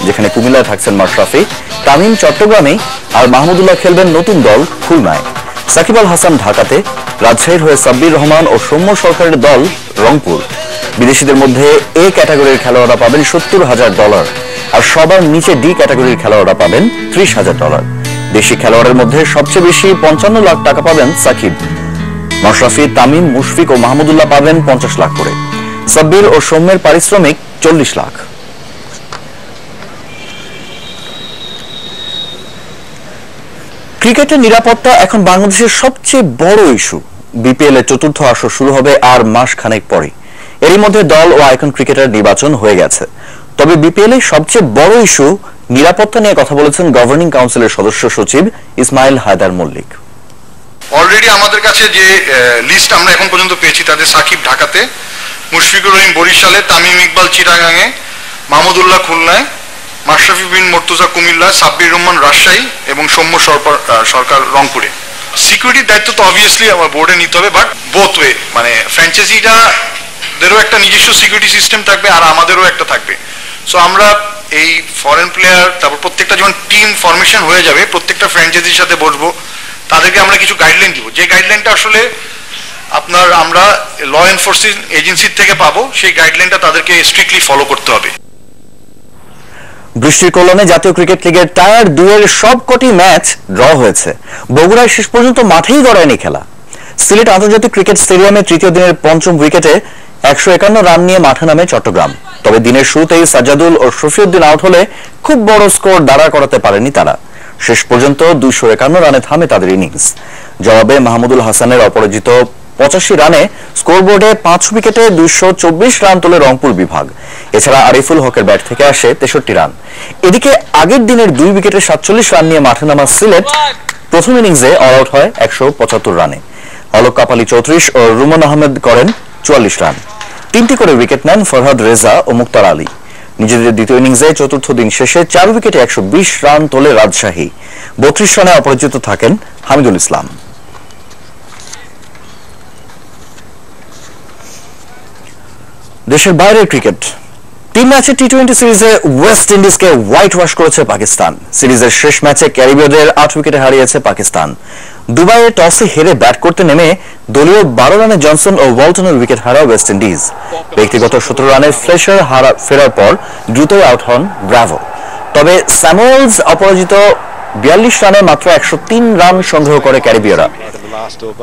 যেখানে কুমিল্লায় থাকছেন মাশরাফি, তামিম চট্টগ্রামে আর মাহমুদুল্লাহ খেলবেন নতুন দল খুলনায়। সাকিব আল হাসান ঢাকাতে, রাজশাহীর হয়ে সাব্বির রহমান ও সৌম্য সরকারের দল রংপুর। বিদেশিদের মধ্যে এ ক্যাটাগরির খেলোয়াড়রা পাবেন $70,000 আর সবার নিচে ডি ক্যাটাগরির খেলোয়াড়রা পাবেন $30,000। দেশি খেলোয়াড়ের মধ্যে সবচেয়ে বেশি 55 লাখ টাকা পাবেন সাকিব। মাশরাফি, তামিম, মুশফিক ও মাহমুদুল্লাহ পাবেন 50 লাখ করে। সাব্বির ও সৌম্যের পারিশ্রমিক 40 লাখ। ক্রিকেটের নিরাপত্তা এখন বাংলাদেশের সবচেয়ে বড় ইস্যু। বিপিএল এর চতুর্থ আসর শুরু হবে আর মাস খানেক পরে। এরই মধ্যে দল ও আইকন ক্রিকেটার নির্বাচন হয়ে গেছে। তবে বিপিএল এর সবচেয়ে বড় ইস্যু নিরাপত্তা নিয়ে কথা বলেছেন গভর্নিং কাউন্সিলের সদস্য সচিব ইসমাইল হায়দার মল্লিক। অলরেডি আমাদের কাছে যে লিস্ট আমরা এখন পর্যন্ত পেয়েছি, তাদের সাকিব ঢাকাতে, মুশফিকুর রহিম বরিশালে, তামিম ইকবাল চিটাগাঙে, মাহমুদুল্লাহ খুলনায়, মাশরাফি বিন মুর্তজা কুমিল্লা, সাব্বির রহমান রাজশাহী এবং সৌম্য সরকার রংপুরে। সিকিউরিটির দায়িত্ব তো অবভিয়াসলি আমার বোর্ডে নিতে হবে, বাট বোথ ওয়ে, মানে ফ্র্যাঞ্চাইজিটাদেরও একটা নিজস্ব সিকিউরিটি সিস্টেম থাকবে আর আমাদেরও একটা থাকবে। সো আমরা এই ফরেন প্লেয়ার, তারপর প্রত্যেকটা যখন টিম ফরমেশন হয়ে যাবে, প্রত্যেকটা ফ্র্যাঞ্চাইজির সাথে বসবো, তাদেরকে আমরা কিছু গাইডলাইন দিব। যে গাইডলাইনটা আসলে আমরা ল এনফোর্সিং এজেন্সির থেকে পাবো, সেই গাইডলাইনটা তাদেরকে স্ট্রিক্টলি ফলো করতে হবে। বৃষ্টির কল্যাণে জাতীয় ক্রিকেট লিগের টায়ার 2 এর সবকটি ম্যাচ ড্র হয়েছে। বগুড়ায় শেষ পর্যন্ত মাঠেই গড়ায়নি খেলা। সিলেট আন্তর্জাতিক ক্রিকেট স্টেডিয়ামে তৃতীয় দিনের পঞ্চম উইকেটে 151 রান নিয়ে মাঠে নামে চট্টগ্রাম। তবে দিনের শুরুতেই সাজ্জাদুল ও শফিউদ্দিন আউট হলে খুব বড় স্কোর দাঁড়া করাতে পারেনি তারা। শেষ পর্যন্ত 251 রানে থামে তাদের ইনিংস। জবাবে মাহমুদুল হাসানের অপরাজিত 85 রানে স্কোরবোর্ডে 5 উইকেটে 224 রান তোলে রংপুর বিভাগ। এছাড়া আরিফুল হকের ব্যাট থেকে আসে 63 রান। এদিকে আগের দিনের 2 উইকেটে 47 রান নিয়ে মাঠে নামা সিলেট প্রথম ইনিংসে অল আউট হয় 175 রানে। অলক কাপালি 34 ও রুমন আহমেদ করেন 44 রান। 3টি করে উইকেট নেন ফরহাদ রেজা ও মুক্তার আলী। নিজেদের দ্বিতীয় ইনিংসে চতুর্থ দিন শেষে 4 উইকেটে 120 রান তোলে রাজশাহী। 32 রানে অপরাজিত থাকেন হামিদুল ইসলাম। দেশের বাইরের ক্রিকেট, 3 ম্যাচের টি-20 সিরিজে ওয়েস্ট ইন্ডিজকে হোয়াইট ওয়াশ করেছে পাকিস্তান। সিরিজের শেষ ম্যাচে ক্যারিবীয়দের 8 উইকেটে হারিয়েছে পাকিস্তান। দুবাইয়ে টসে হেরে ব্যাট করতে নেমে দলীয় 12 রানে জনসন ও ওয়ালটনের উইকেট হারায় ওয়েস্ট ইন্ডিজ। ব্যক্তিগত 17 রানে ফ্লেশার ফেরার পর দ্রুতই আউট হন ব্রাভো। তবে স্যামুয়েলস অপরাজিত 42 রানে মাত্র 103 রান সংগ্রহ করে ক্যারিবীয়রা।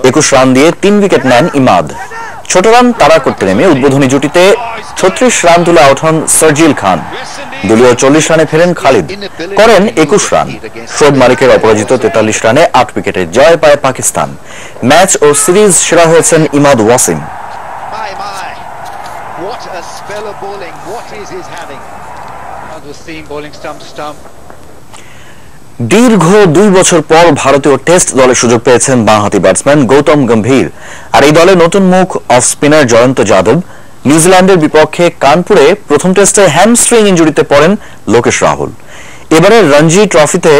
21 রান দিয়ে 3 উইকেট নেন ইমাদ। ছোট রান তাড়া করতে নেমে উদ্বোধনী জুটিতে 36 রান তুলে আউট হন সার্জিল খান। দলীয় 40 রানে ফেরেন খালিদ, করেন 21 রান। শোয়েব মালিকের অপরাজিত 43 রানে 8 উইকেটে জয় পায় পাকিস্তান। ম্যাচ ও সিরিজ সেরা হয়েছেন ইমাদ ওয়াসিম। দীর্ঘ 2 বছর পর ভারতীয় টেস্ট দলে সুযোগ পেয়েছেন বাঁহাতি ব্যাটসম্যান গৌতম গম্ভীর। আর এই দলে নতুন মুখ অফ স্পিনার জয়ন্ত যাদব। নিউজিল্যান্ডের বিপক্ষে কানপুরে প্রথম টেস্টে হ্যামস্ট্রিং ইনজুরিতে পড়েন লোকেশ রাহুল। এবারে রঞ্জি ট্রফিতে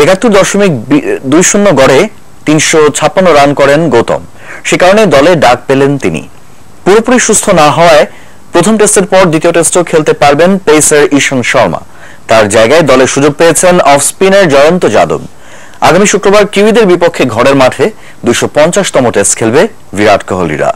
71.20 গড়ে 356 রান করেন গৌতম। সে কারণে দলে ডাক পেলেন তিনি। পুরোপুরি সুস্থ না হওয়ায় প্রথম টেস্টের পর দ্বিতীয় টেস্টও খেলতে পারবেন পেসার ঈশান শর্মা। তার জায়গায় দলে সুযোগ পেয়েছেন অফ স্পিনার জয়ন্ত যাদব। আগামী শুক্রবার কিউইদের বিপক্ষে ঘরের মাঠে 250তম টেস্ট খেলবে বিরাট কোহলিরা।